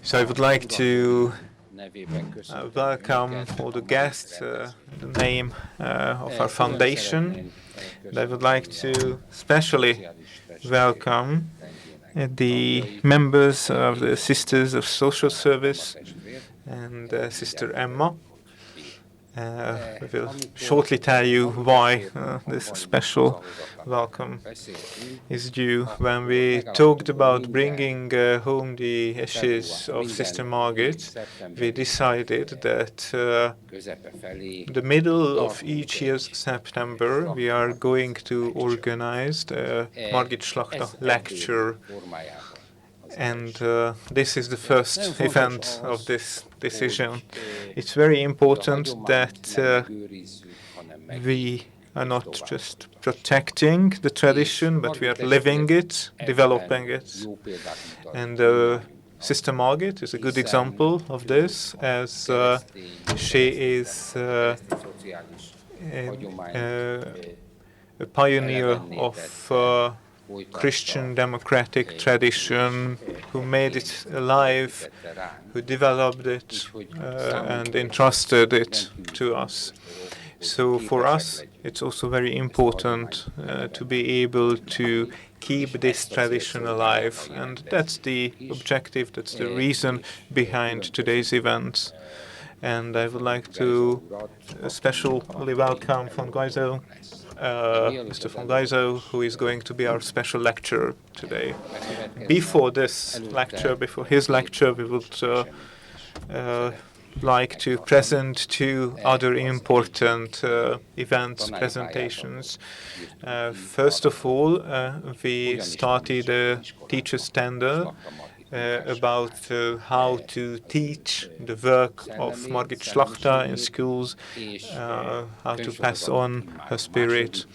So I would like to welcome all the guests in the name of our foundation. And I would like to especially welcome the members of the Sisters of Social Service and Sister Emma. We will shortly tell you why this special welcome is due. When we talked about bringing home the ashes of Sister Margit, we decided that the middle of each year's September we are going to organize the Margit Slachta lecture. And this is the first event of this decision. It's very important that we are not just protecting the tradition, but we are living it, developing it. And Sister Margit is a good example of this, as she is a pioneer of Christian democratic tradition, who made it alive, who developed it and entrusted it to us. So for us, it's also very important to be able to keep this tradition alive, and that's the objective, that's the reason behind today's events. And I would like to especially welcome Mr. von Geiso, who is going to be our special lecturer today. Before his lecture, we would like to present two other important presentations. First of all, we started a teacher's tender about how to teach the work of Margit Slachta in schools, how to pass on her spirit.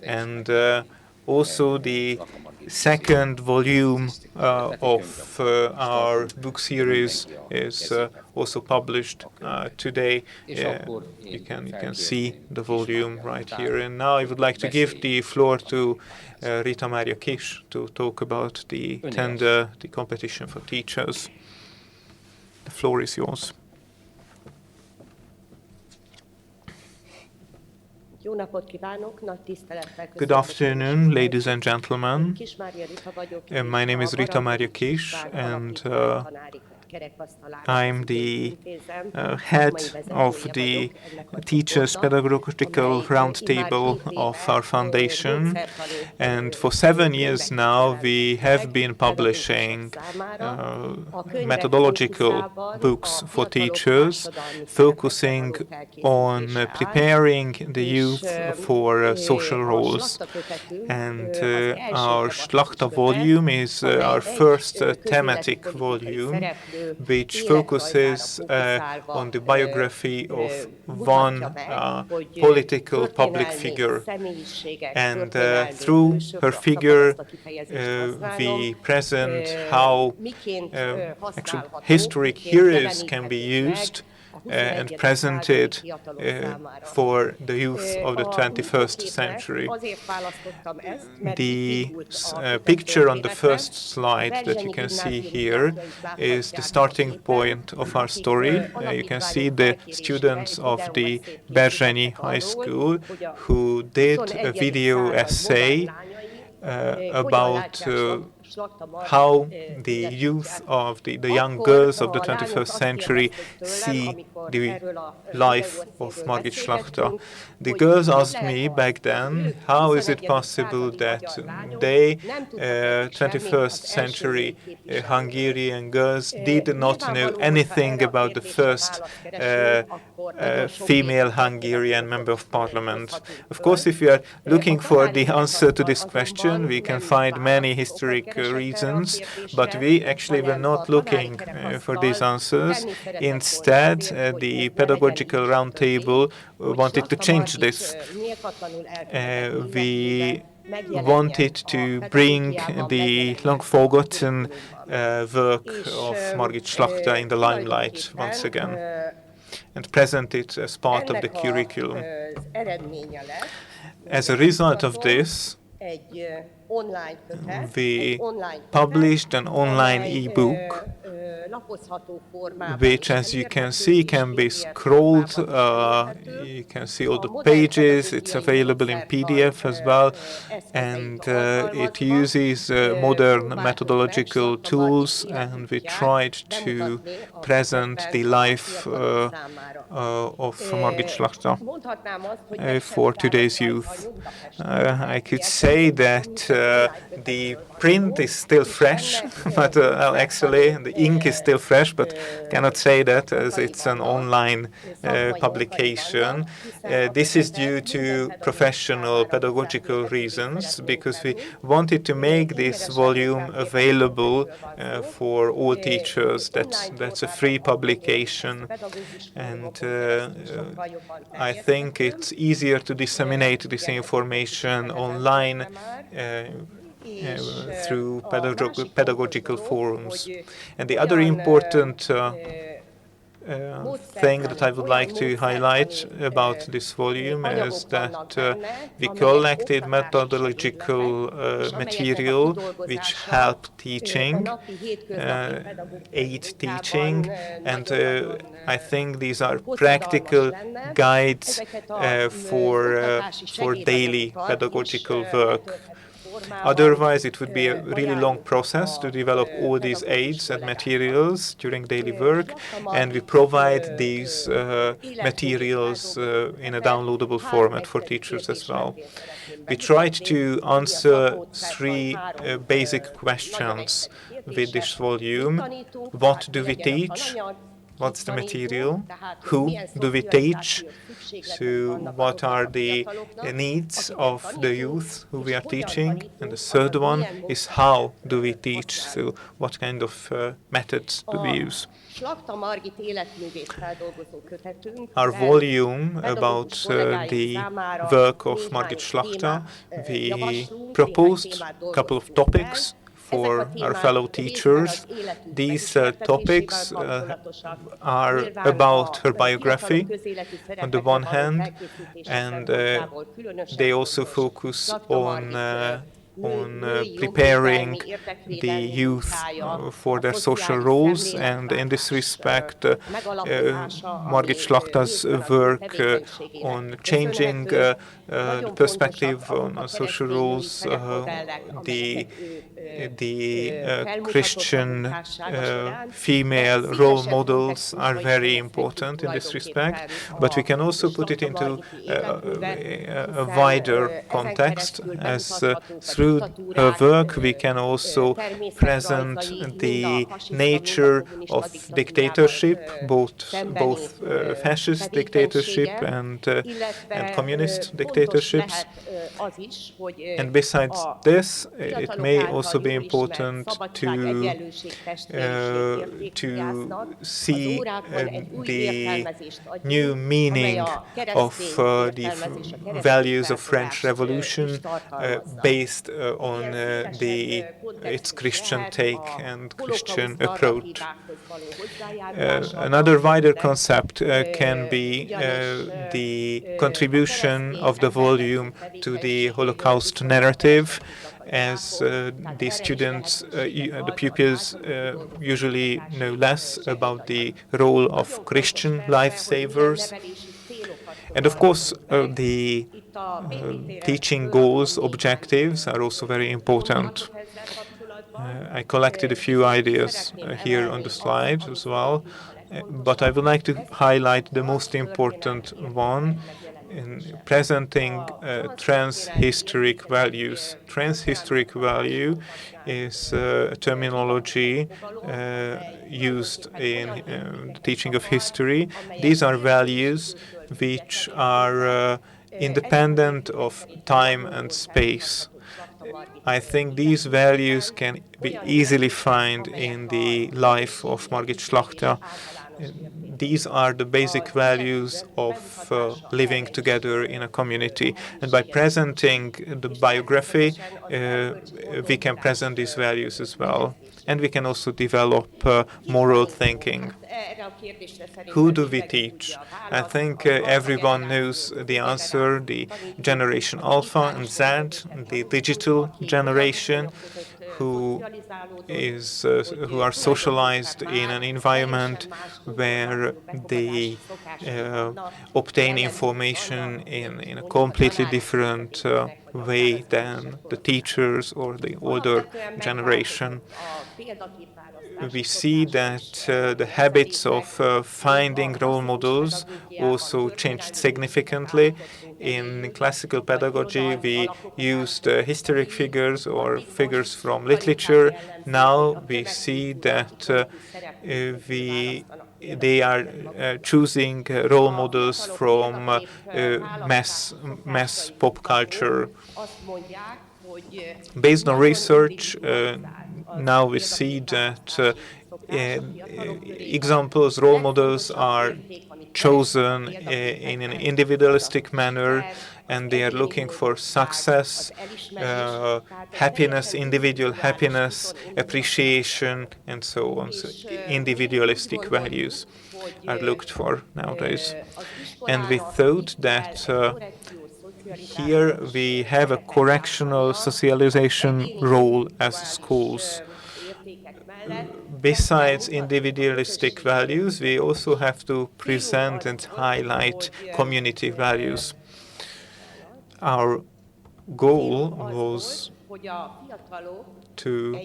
And also the second volume of our book series is also published today. You can see the volume right here. And now I would like to give the floor to Rita Mária Kis to talk about the tender, the competition for teachers. The floor is yours. Good afternoon, ladies and gentlemen. My name is Rita Mária Kis, and I'm the head of the Teachers Pedagogical Roundtable of our foundation. And for 7 years now, we have been publishing methodological books for teachers, focusing on preparing the youth for social roles. And our Slachta volume is our first thematic volume, which focuses on the biography of one political public figure. And through her figure, we present how actual historic heroes can be used and presented for the youth of the 21st century. The picture on the first slide that you can see here is the starting point of our story. You can see the students of the Berzsenyi High School who did a video essay about how the youth of the young girls of the 21st century see the life of Margit Slachta. The girls asked me back then, how is it possible that they, 21st century Hungarian girls, did not know anything about the first female Hungarian member of parliament? Of course, if you are looking for the answer to this question, we can find many historic reasons, but we actually were not looking for these answers. Instead, the Pedagogical Roundtable wanted to change this. We wanted to bring the long-forgotten work of Margit Slachta in the limelight once again and present it as part of the curriculum. As a result of this, We published an online e-book, which, as you can see, can be scrolled. You can see all the pages. It's available in PDF as well, and it uses modern methodological tools, and we tried to present the life of Margit Slachta for today's youth. I could say that the print is still fresh, but well, actually the ink is still fresh, but cannot say that as it's an online publication. This is due to professional pedagogical reasons, because we wanted to make this volume available for all teachers. That's a free publication, and I think it's easier to disseminate this information online through pedagogical forums. And the other important thing that I would like to highlight about this volume is that we collected methodological material which help teaching, aid teaching, and I think these are practical guides for daily pedagogical work. Otherwise, it would be a really long process to develop all these aids and materials during daily work, and we provide these materials in a downloadable format for teachers as well. We tried to answer three basic questions with this volume. What do we teach? What's the material? Who do we teach? So what are the needs of the youth who we are teaching? And the third one is how do we teach? So what kind of methods do we use? Our volume about the work of Margit Slachta, we proposed a couple of topics for our fellow teachers. These topics are about her biography on the one hand, and they also focus on preparing the youth for their social roles, and in this respect Margit Slachta's work on changing the perspective on social roles, the Christian female role models are very important in this respect, but we can also put it into a wider context, as through her work we can also present the nature of dictatorship, both fascist dictatorship and communist dictatorships. And besides this, it may also be important to see the new meaning of the values of French Revolution based on its Christian take and Christian approach. Another wider concept can be the contribution of the volume to the Holocaust narrative, as the students, the pupils usually know less about the role of Christian lifesavers. And of course, the teaching goals, objectives are also very important. I collected a few ideas here on the slide as well, but I would like to highlight the most important one in presenting transhistoric values. Transhistoric value is a terminology used in the teaching of history. These are values which are independent of time and space. I think these values can be easily found in the life of Margit Slachta. These are the basic values of living together in a community. And by presenting the biography, we can present these values as well. and we can also develop moral thinking. Who do we teach? I think everyone knows the answer, the generation Alpha and Z, the digital generation, who are socialized in an environment where they obtain information in a completely different way than the teachers or the older generation. We see that the habits of finding role models also changed significantly. In classical pedagogy, we used historic figures or figures from literature. Now we see that they are choosing role models from mass pop culture. Based on research, now we see that examples, role models are chosen in an individualistic manner, and they are looking for success, happiness, individual happiness, appreciation, and so on. So individualistic values are looked for nowadays. And we thought that here we have a correctional socialization role as schools. Besides individualistic values, we also have to present and highlight community values. Our goal was to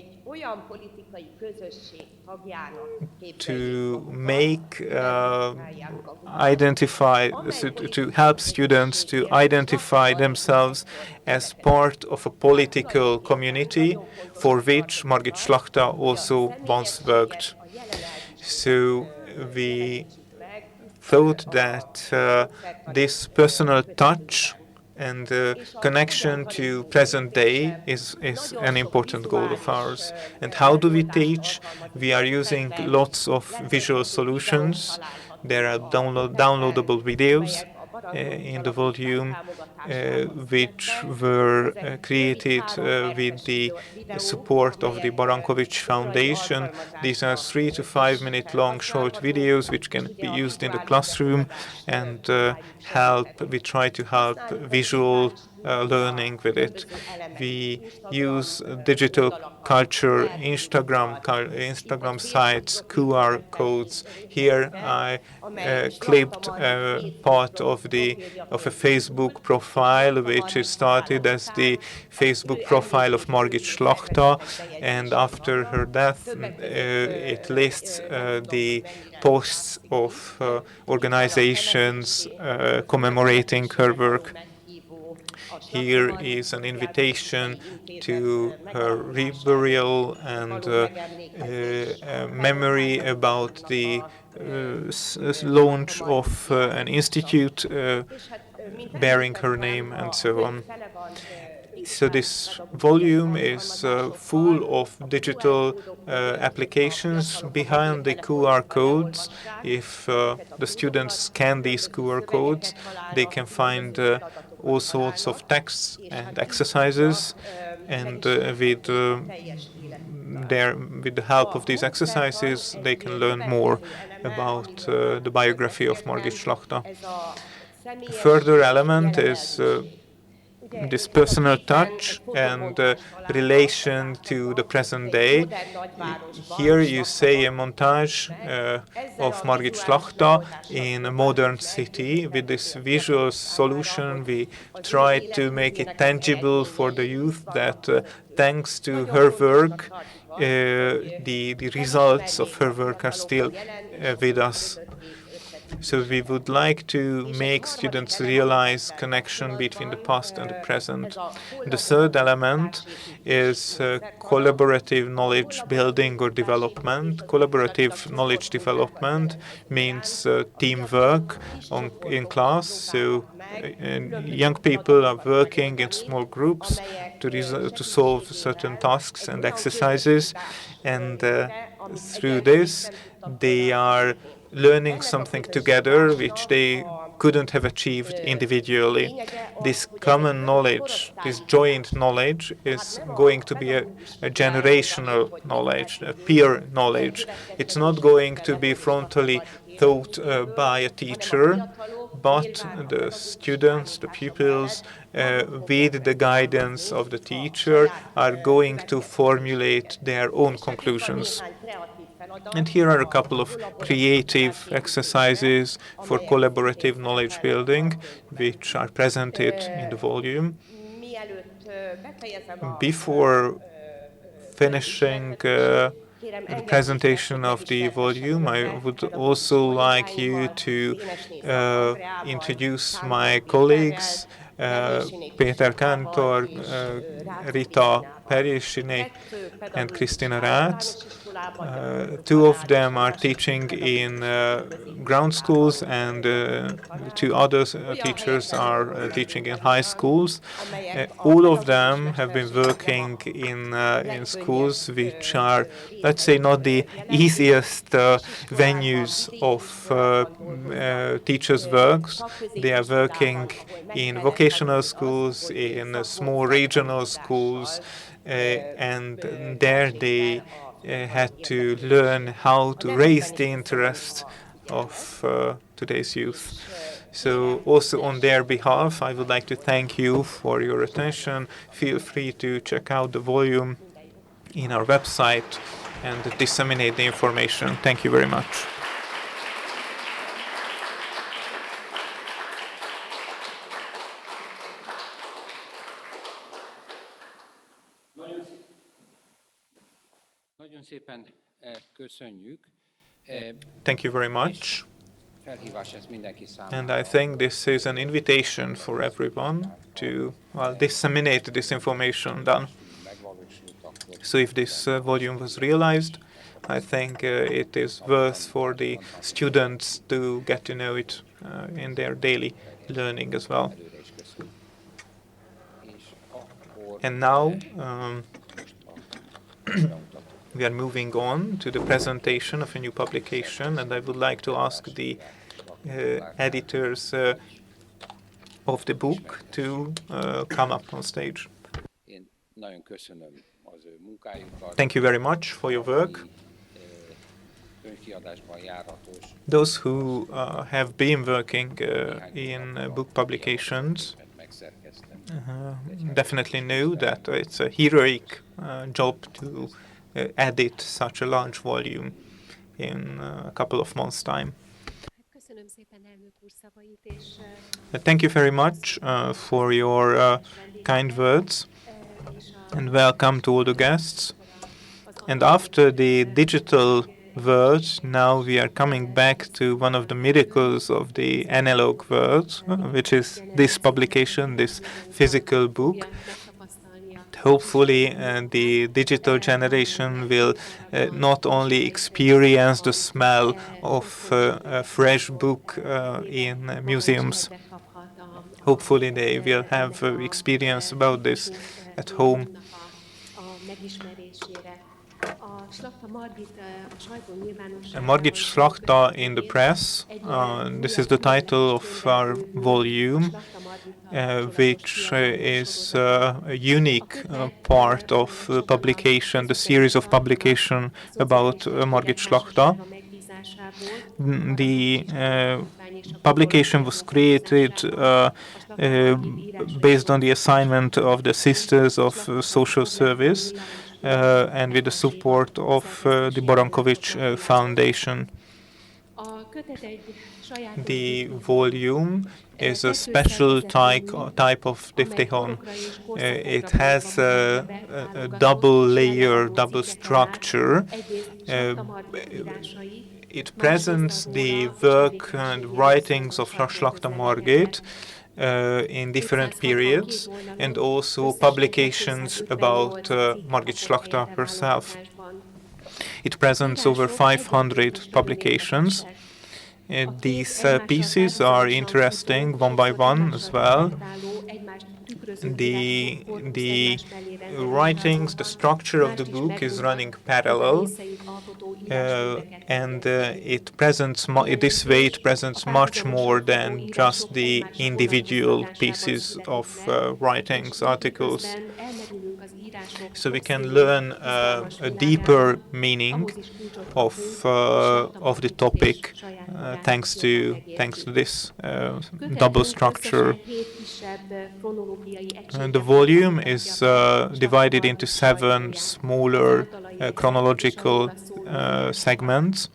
help students to identify themselves as part of a political community for which Margit Slachta also once worked. So we thought that this personal touch and connection to present day is an important goal of ours. And how do we teach? We are using lots of visual solutions. There are downloadable videos in the volume, which were created with the support of the Barankovics Foundation. These are 3 to 5 minute long short videos which can be used in the classroom and we try to help visual learning with it. We use digital culture, Instagram sites, QR codes. Here I clipped part of a Facebook profile, which is started as the Facebook profile of Margit Slachta, and after her death, it lists the posts of organizations commemorating her work. Here is an invitation to her reburial and a memory about the launch of an institute bearing her name, and so on. So this volume is full of digital applications behind the QR codes. If the students scan these QR codes, they can find all sorts of texts and exercises, and with the help of these exercises, they can learn more about the biography of Margit Slachta. A further element is this personal touch and relation to the present day. Here you see a montage of Margit Slachta in a modern city. With this visual solution, we try to make it tangible for the youth that thanks to her work, the results of her work are still with us. So we would like to make students realize connection between the past and the present. The third element is collaborative knowledge building or development. Collaborative knowledge development means teamwork in class. So young people are working in small groups to solve certain tasks and exercises, and through this They are learning something together which they couldn't have achieved individually. This common knowledge, this joint knowledge, is going to be a generational knowledge, a peer knowledge. It's not going to be frontally taught by a teacher, but the students, the pupils, with the guidance of the teacher, are going to formulate their own conclusions. And here are a couple of creative exercises for collaborative knowledge building, which are presented in the volume. Before finishing the presentation of the volume, I would also like you to introduce my colleagues, Péter Kántor, Rita Perisini, and Kristina Rácz. Two of them are teaching in ground schools, and two other teachers are teaching in high schools. All of them have been working in schools which are, let's say, not the easiest venues of teachers' works. They are working in vocational schools, in small regional schools, and there they had to learn how to raise the interest of today's youth. So also on their behalf, I would like to thank you for your attention. Feel free to check out the volume in our website and disseminate the information. Thank you very much. Thank you very much. And I think this is an invitation for everyone to disseminate this information then. So if this volume was realized, I think it is worth for the students to get to know it in their daily learning as well. And now we are moving on to the presentation of a new publication, and I would like to ask the editors of the book to come up on stage. Thank you very much for your work. Those who have been working in book publications definitely know that it's a heroic job to edit such a large volume in a couple of months' time. Thank you very much for your kind words, and welcome to all the guests. And after the digital world, now we are coming back to one of the miracles of the analog world, which is this publication, this physical book. Hopefully, the digital generation will not only experience the smell of a fresh book in museums. Hopefully, they will have experience about this at home. Margit Slachta in the press. This is the title of our volume, which is a unique part of the publication, the series of publication about Margit Slachta. The publication was created based on the assignment of the Sisters of Social Service and with the support of the Barankovics Foundation. The volume is a special type of diptychon. It has a double layer, double structure. It presents the work and writings of Slachta Margit in different periods, and also publications about Margit Slachta herself. It presents over 500 publications. These pieces are interesting one by one as well. The writings, the structure of the book is running parallel. and this way it presents much more than just the individual pieces of writings, articles. So we can learn a deeper meaning of the topic thanks to this double structure. The volume is divided into 7 smaller chronological segments.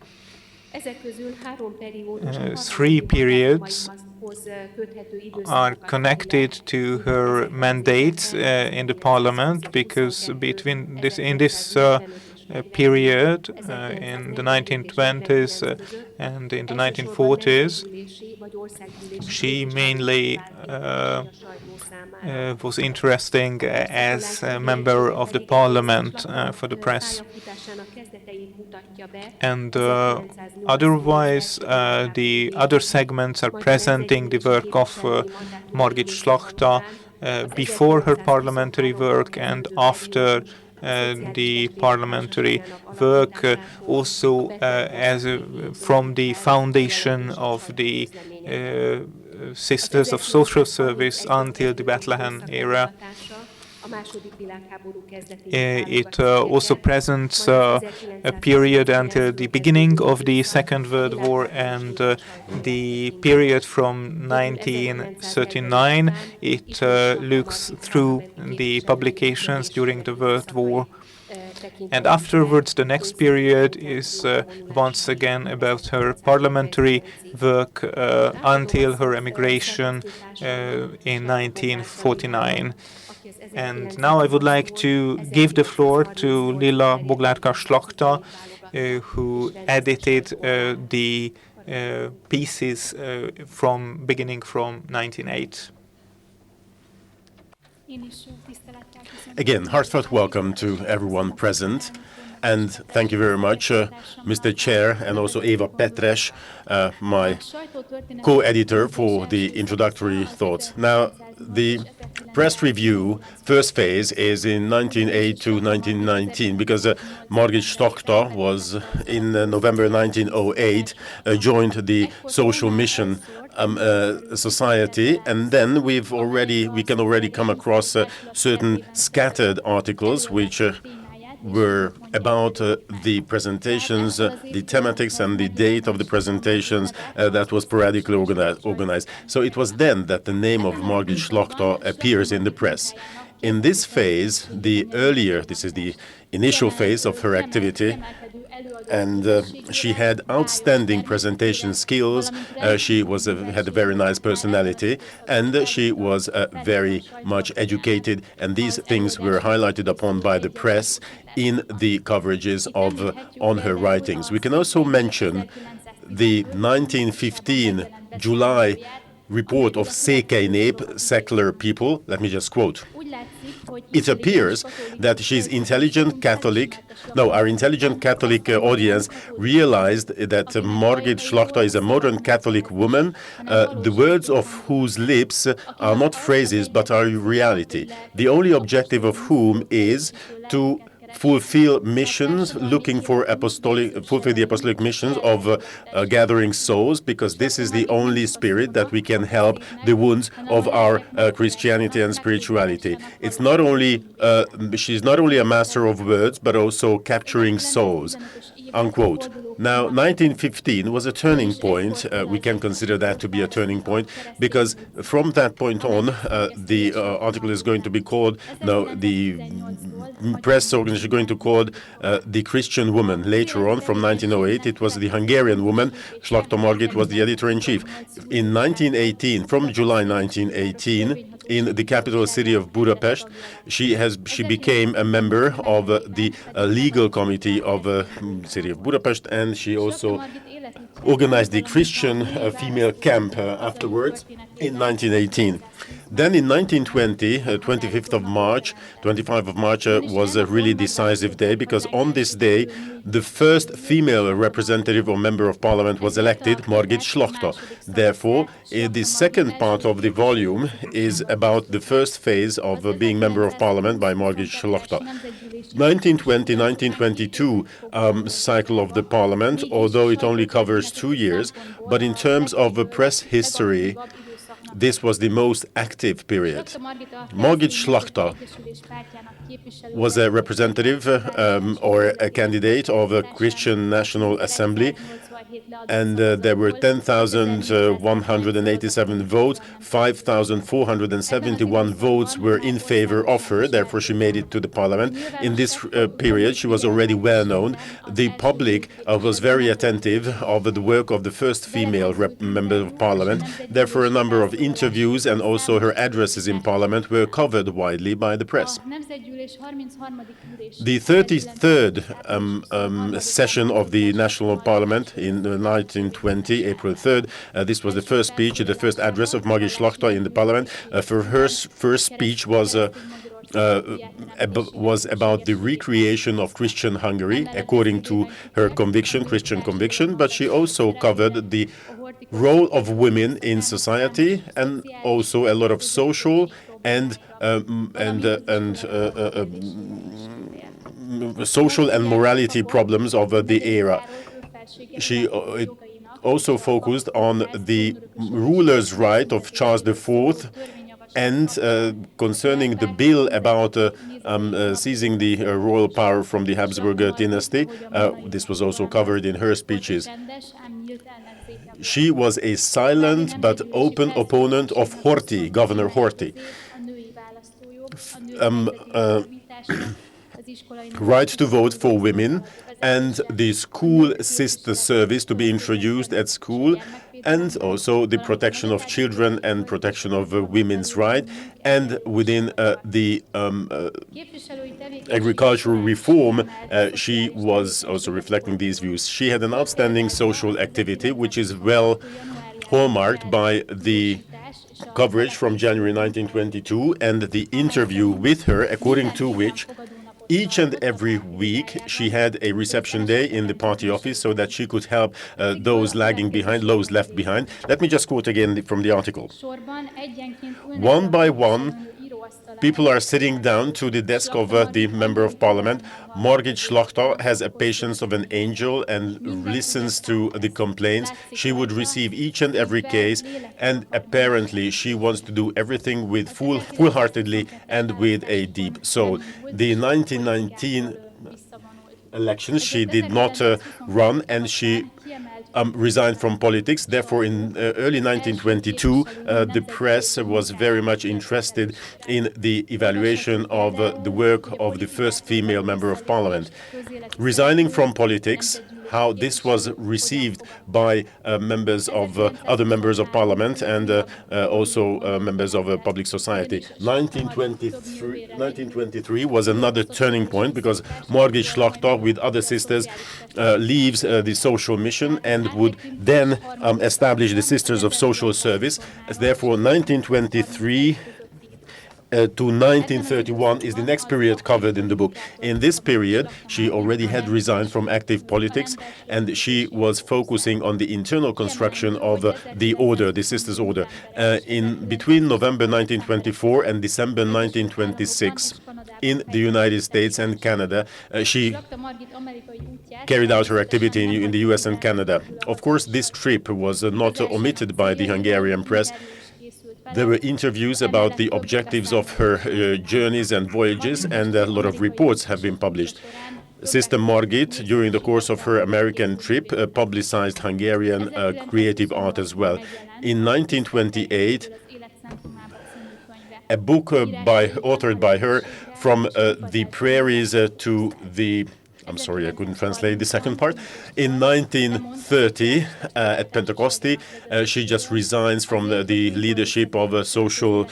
3 periods are connected to her mandate in the parliament, because in this period in the 1920s and in the 1940s, she mainly was interesting as a member of the parliament for the press. And otherwise, the other segments are presenting the work of Margit Slachta before her parliamentary work and after the parliamentary work, also from the foundation of the Sisters of Social Service until the Bethlehem era. It also presents a period until the beginning of the Second World War and the period from 1939. It looks through the publications during the World War. And afterwards, the next period is once again about her parliamentary work until her emigration in 1949. And now I would like to give the floor to Lila Boglárka Slachta, who edited the pieces beginning from 1908. Again, heartfelt welcome to everyone present. And thank you very much, Mr. Chair, and also Eva Petres, my co-editor, for the introductory thoughts. Now, the press review first phase is in 1908 to 1919, because Margit Slachta was in November 1908 joined the Social Mission Society, and then we can already come across certain scattered articles which were about the presentations, the thematics and the date of the presentations that was sporadically organized. So it was then that the name of Margit Slachta appears in the press. In this phase, this is the initial phase of her activity, and she had outstanding presentation skills. She had a very nice personality, and she was very much educated, and these things were highlighted upon by the press in the coverages on her writings. We can also mention the 1915 July report of Székely Nép, secular people. Let me just quote. It appears that she's intelligent Catholic. No, our intelligent Catholic audience realized that Margit Slachta is a modern Catholic woman, the words of whose lips are not phrases but are reality, the only objective of whom is to fulfill missions, looking for fulfill the apostolic missions of gathering souls, because this is the only spirit that we can help the wounds of our Christianity and spirituality. It's not only she's not only a master of words, but also capturing souls. Unquote. Now, 1915 was a turning point. We can consider that to be a turning point, because from that point on, the article is going to be called, the press organization is going to call The Christian Woman. Later on, from 1908, it was the Hungarian woman. Slachta Margit was the editor-in-chief. In 1918, from July 1918, in the capital city of Budapest, she became a member of the legal committee of the city of Budapest, and she also organized the Christian female camp afterwards in 1918. Then in 1920, 25th of March, 25th of March was a really decisive day, because on this day, the first female representative or member of parliament was elected, Margit Slachta. Therefore, the second part of the volume is about the first phase of being member of parliament by Margit Slachta. 1920-1922 cycle of the parliament, although it only covers 2 years, but in terms of press history, this was the most active period. Margit Slachta was a representative or a candidate of a Christian National Assembly, and there were 10,187 votes. 5,471 votes were in favor of her. Therefore, she made it to the parliament. In this period, she was already well known. The public was very attentive of the work of the first female member of parliament. Therefore, a number of interviews and also her addresses in parliament were covered widely by the press. The 33rd session of the National Parliament in 1920, April 3rd, this was the first speech, the first address of Margit Slachta in the parliament. For her first speech was about the recreation of Christian Hungary, according to her conviction, Christian conviction, but she also covered the role of women in society and also a lot of social and social and morality problems of the era. She also focused on the ruler's right of Charles IV and concerning the bill about seizing the royal power from the Habsburg dynasty. This was also covered in her speeches. She was a silent but open opponent of Horthy, Governor Horthy. Right to vote for women and the school sister service to be introduced at school, and also the protection of children and protection of women's rights, and within the agricultural reform, she was also reflecting these views. She had an outstanding social activity, which is well hallmarked by the coverage from January 1922 and the interview with her, according to which each and every week she had a reception day in the party office so that she could help those lagging behind, those left behind. Let me just quote again from the article. One by one, people are sitting down to the desk of the Member of Parliament. Margit Slachta has a patience of an angel and listens to the complaints. She would receive each and every case, and apparently she wants to do everything with full-heartedly and with a deep soul. The 1919 elections, she did not run, and she resigned from politics. Therefore, in early 1922, the press was very much interested in the evaluation of the work of the first female member of parliament. Resigning from politics, how this was received by members of other members of parliament and also members of public society. 1923 was another turning point, because Margit Slachta with other sisters leaves the social mission and would then establish the Sisters of Social Service. Therefore, 1923 to 1931 is the next period covered in the book. In this period, she already had resigned from active politics, and she was focusing on the internal construction of the order, the Sisters' Order. In between November 1924 and December 1926, in the United States and Canada, she carried out her activity in the US and Canada. Of course, this trip was not omitted by the Hungarian press. There were interviews about the objectives of her journeys and voyages, and a lot of reports have been published. Sister Margit, during the course of her American trip, publicized Hungarian creative art as well. In 1928, a book authored by her, From the Prairies to the I'm sorry, I couldn't translate the second part. In 1930, at Pentecosti, she just resigns from the leadership of social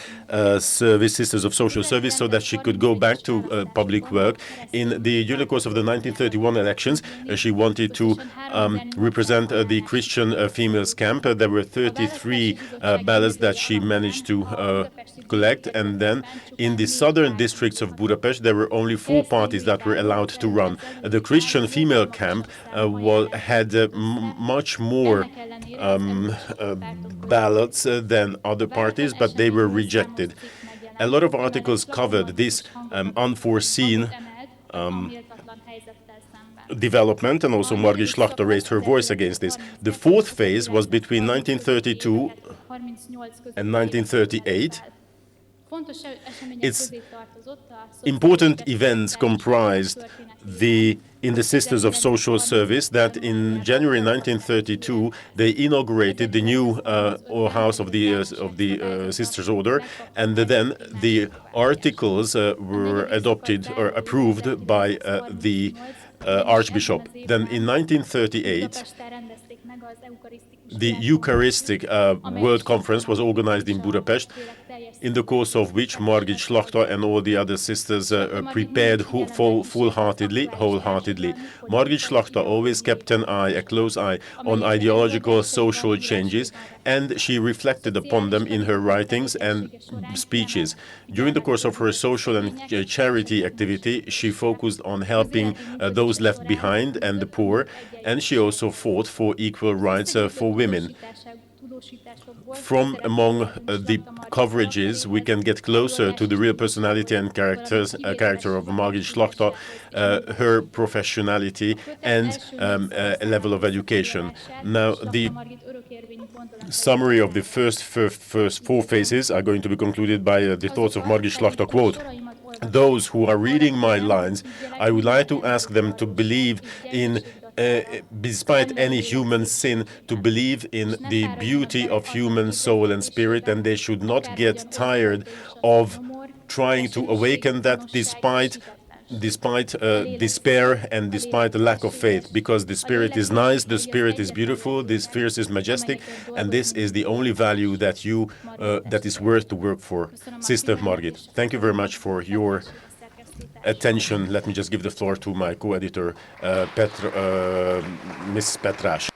service, Sisters of Social Service, so that she could go back to public work. During the course of the 1931 elections, she wanted to represent the Christian females camp. There were 33 ballots that she managed to collect, and then in the southern districts of Budapest, there were only 4 parties that were allowed to run. The Christian female camp had much more ballots than other parties, but they were rejected. A lot of articles covered this unforeseen development, and also Margit Slachta raised her voice against this. The fourth phase was between 1932 and 1938. Its important events comprised in the Sisters of Social Service that in January 1932 they inaugurated the new house of the Sisters Order, and then the articles were adopted or approved by the Archbishop. Then in 1938 the Eucharistic World Conference was organized in Budapest, in the course of which Margit Slachta and all the other sisters prepared wholeheartedly. Margit Slachta always kept a close eye on ideological social changes, and she reflected upon them in her writings and speeches. During the course of her social and charity activity, she focused on helping those left behind and the poor, and she also fought for equal rights for women. From among the coverages, we can get closer to the real personality and character of Margit Slachta, her professionality, and a level of education. Now, the summary of the first 4 phases are going to be concluded by the thoughts of Margit Slachta. Quote, "Those who are reading my lines, I would like to ask them to believe in despite any human sin, to believe in the beauty of human soul and spirit, and they should not get tired of trying to awaken that despite despair and despite the lack of faith, because the spirit is nice, the spirit is beautiful, this fierce is majestic, and this is the only value that is worth to work for." Sister Margit, thank you very much for your attention. Let me just give the floor to my co-editor, Ms. Petrás.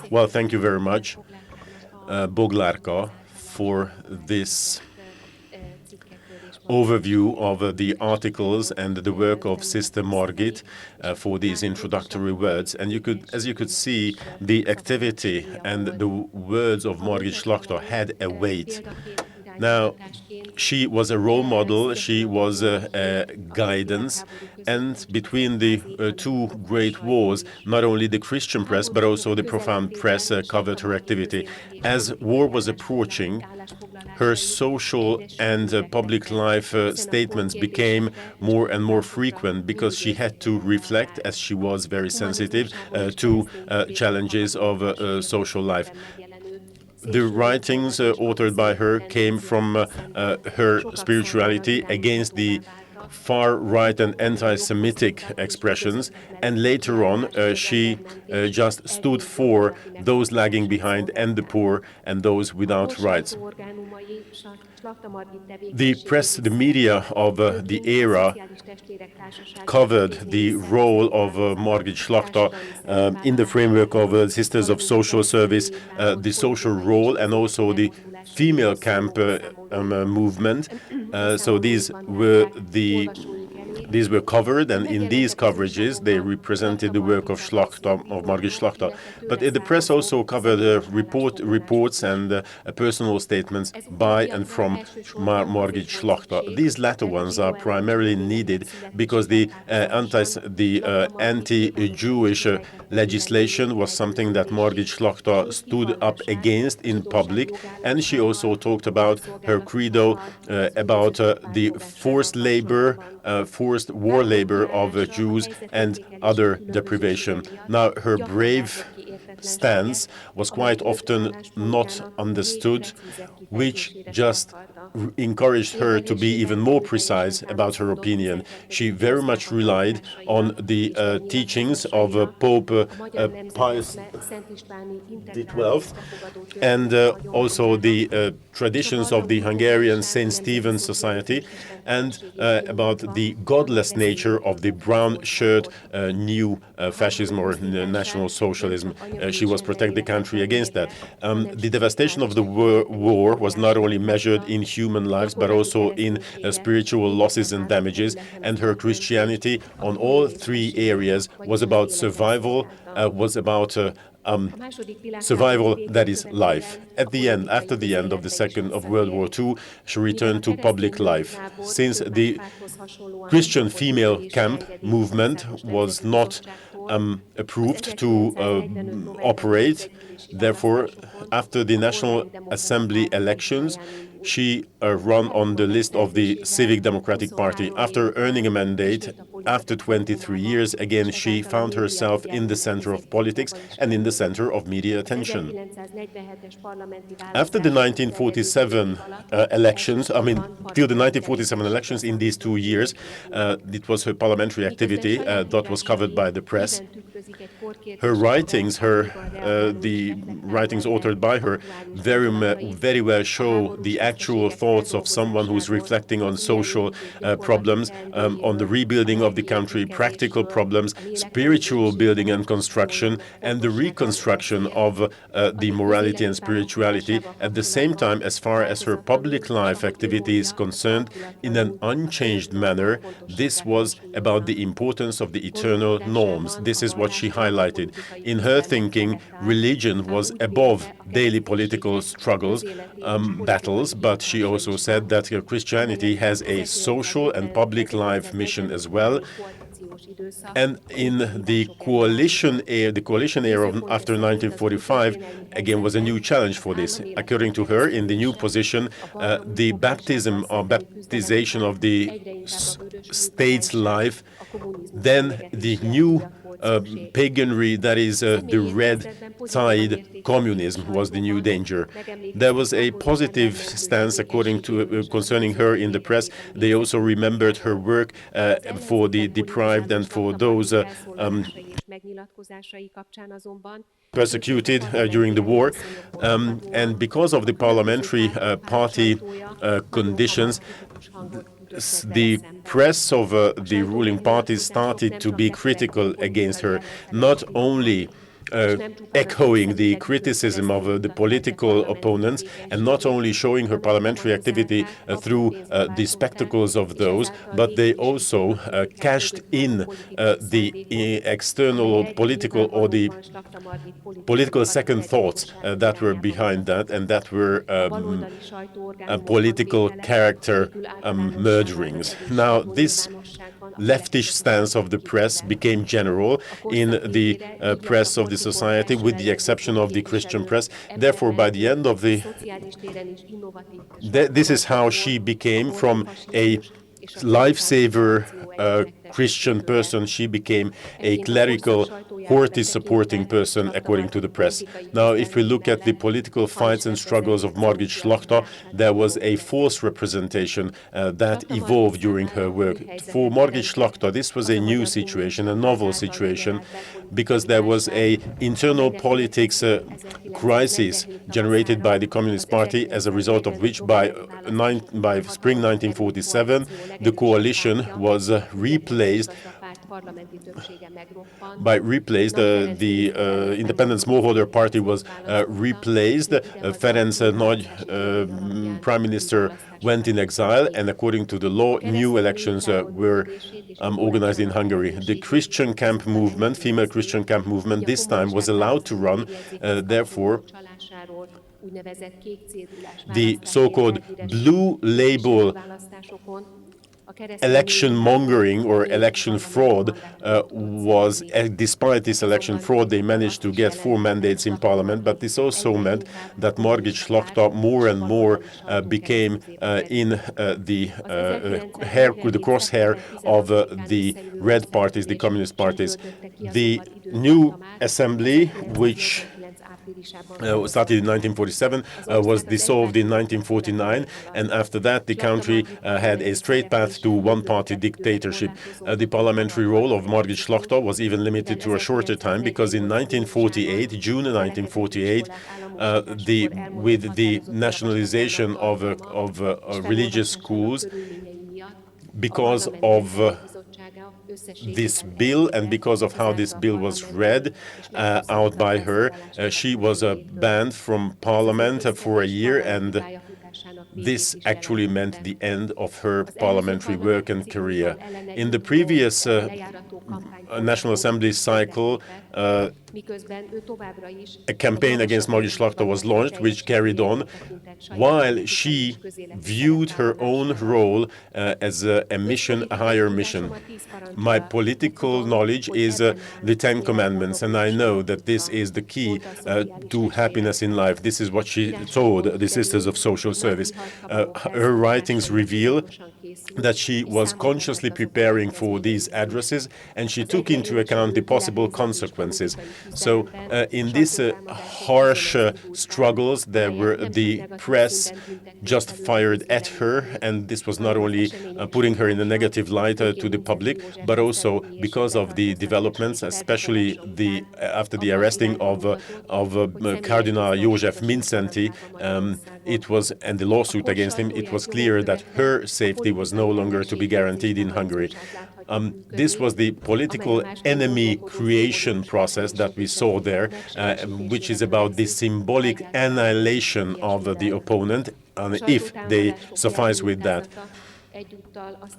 Well, thank you very much, Boglárka, for this overview of the articles and the work of Sister Margit, for these introductory words. And as you could see, the activity and the words of Margit Slachta had a weight. Now, she was a role model, she was a guidance, and between the 2 great wars, not only the Christian press, but also the profound press covered her activity. As war was approaching, her social and public life statements became more and more frequent, because she had to reflect, as she was very sensitive to challenges of social life. The writings authored by her came from her spirituality against the far-right and anti-Semitic expressions, and later on she just stood for those lagging behind and the poor and those without rights. The press, the media of the era covered the role of Margit Slachta in the framework of Sisters of Social Service, the social role, and also the female camp movement. So these were covered, and in these coverages they represented the work of Margit Slachta. But the press also covered reports and personal statements by and from Margit Slachta. These latter ones are primarily needed because the anti-Jewish legislation was something that Margit Slachta stood up against in public, and she also talked about her credo about the forced war labor of Jews and other deprivation. Now, her brave stance was quite often not understood, which just encouraged her to be even more precise about her opinion. She very much relied on the teachings of Pope Pius XII and also the traditions of the Hungarian St. Stephen Society, and about the godless nature of the brown shirt new fascism or National Socialism. She was protecting the country against that. The devastation of the war was not only measured in human lives, but also in spiritual losses and damages. And her Christianity on all three areas was about survival, survival, that is life. At the end, after the end of the Second World War II, she returned to public life. Since the Christian female camp movement was not approved to operate, therefore, after the National Assembly elections, she ran on the list of the Civic Democratic Party. After earning a mandate, after 23 years, again, she found herself in the center of politics and in the center of media attention. After the 1947 elections, till the 1947 elections, in these 2 years, it was her parliamentary activity that was covered by the press. Her writings, the writings authored by her, very well show the actual thoughts of someone who's reflecting on social problems, on the rebuilding of the country, practical problems, spiritual building and construction, and the reconstruction of the morality and spirituality. At the same time, as far as her public life activity is concerned, in an unchanged manner, this was about the importance of the eternal norms. This is what she highlighted. In her thinking, religion was above daily political struggles, battles, but she also said that Christianity has a social and public life mission as well. And in the coalition era after 1945, again, was a new challenge for this. According to her, in the new position, the baptism or baptization of the state's life, then the new paganry, that is the red tide communism, was the new danger. There was a positive stance according to concerning her in the press. They also remembered her work for the deprived and for those persecuted during the war. And because of the parliamentary party conditions, the press of the ruling party started to be critical against her, not only echoing the criticism of the political opponents and not only showing her parliamentary activity through the spectacles of those, but they also cashed in the external political or the political second thoughts that were behind that, and that were political character murderings. Now, this leftish stance of the press became general in the press of the society, with the exception of the Christian press. Therefore, by the end of this is how she became from a lifesaver Christian person, she became a clerical, Horthy-supporting person, according to the press. Now, if we look at the political fights and struggles of Margit Slachta, there was a false representation that evolved during her work. For Margit Slachta, this was a new situation, a novel situation, because there was a internal politics crisis generated by the Communist Party, as a result of which by spring 1947, the coalition was replaced. The Independent Smallholder Party was replaced. Ferenc Nagy, Prime Minister, went in exile, and according to the law, new elections were organized in Hungary. The Christian camp movement, female Christian camp movement, this time was allowed to run. Therefore, the so-called blue label election mongering or election fraud was, despite this election fraud, they managed to get 4 mandates in parliament. But this also meant that Margit Slachta more and more became in the crosshair of the red parties, the communist parties. The new assembly, which started in 1947, was dissolved in 1949, and after that the country had a straight path to one-party dictatorship. The parliamentary role of Margit Slachta was even limited to a shorter time, because in 1948, June 1948, with the nationalization of religious schools, because of this bill and because of how this bill was read out by her, she was banned from parliament for a year, and this actually meant the end of her parliamentary work and career. In the previous National Assembly cycle, a campaign against Margit Slachta was launched, which carried on, while she viewed her own role as a mission, a higher mission. My political knowledge is the Ten Commandments, and I know that this is the key to happiness in life. This is what she told the Sisters of Social Service. Her writings reveal that she was consciously preparing for these addresses, and she took into account the possible consequences. So in these harsh struggles, there were the press just fired at her, and this was not only putting her in a negative light to the public, but also because of the developments, especially after the arresting of Cardinal József Mindszenty, and the lawsuit against him, it was clear that her safety was no longer to be guaranteed in Hungary. This was the political enemy creation process that we saw there, which is about the symbolic annihilation of the opponent, if they suffice with that.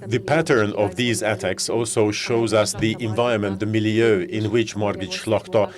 The pattern of these attacks also shows us the environment, the milieu in which Margit Slachta,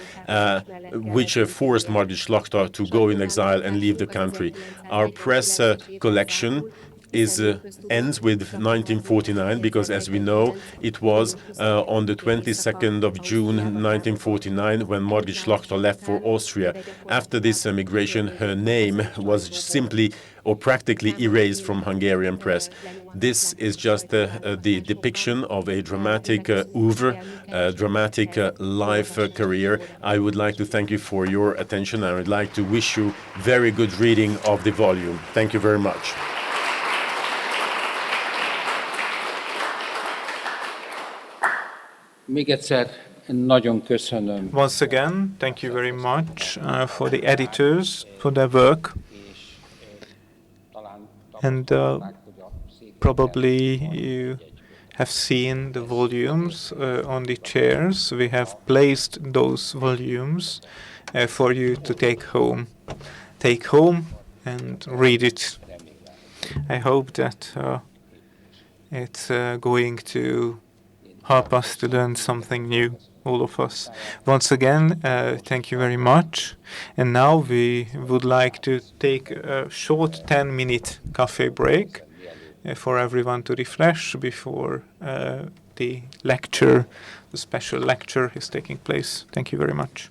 which forced Margit Slachta to go in exile and leave the country. Our press collection ends with 1949, because, as we know, it was on the 22nd of June 1949 when Margit Slachta left for Austria. After this emigration, her name was simply or practically erased from Hungarian press. This is just the depiction of a dramatic oeuvre, a dramatic life career. I would like to thank you for your attention. I would like to wish you very good reading of the volume. Thank you very much. Once again, thank you very much for the editors, for their work. And probably you have seen the volumes on the chairs. We have placed those volumes for you to take home. Take home and read it. I hope that it's going to help us to learn something new, all of us. Once again, thank you very much. And now we would like to take a short 10-minute coffee break for everyone to refresh before the lecture, the special lecture is taking place. Thank you very much.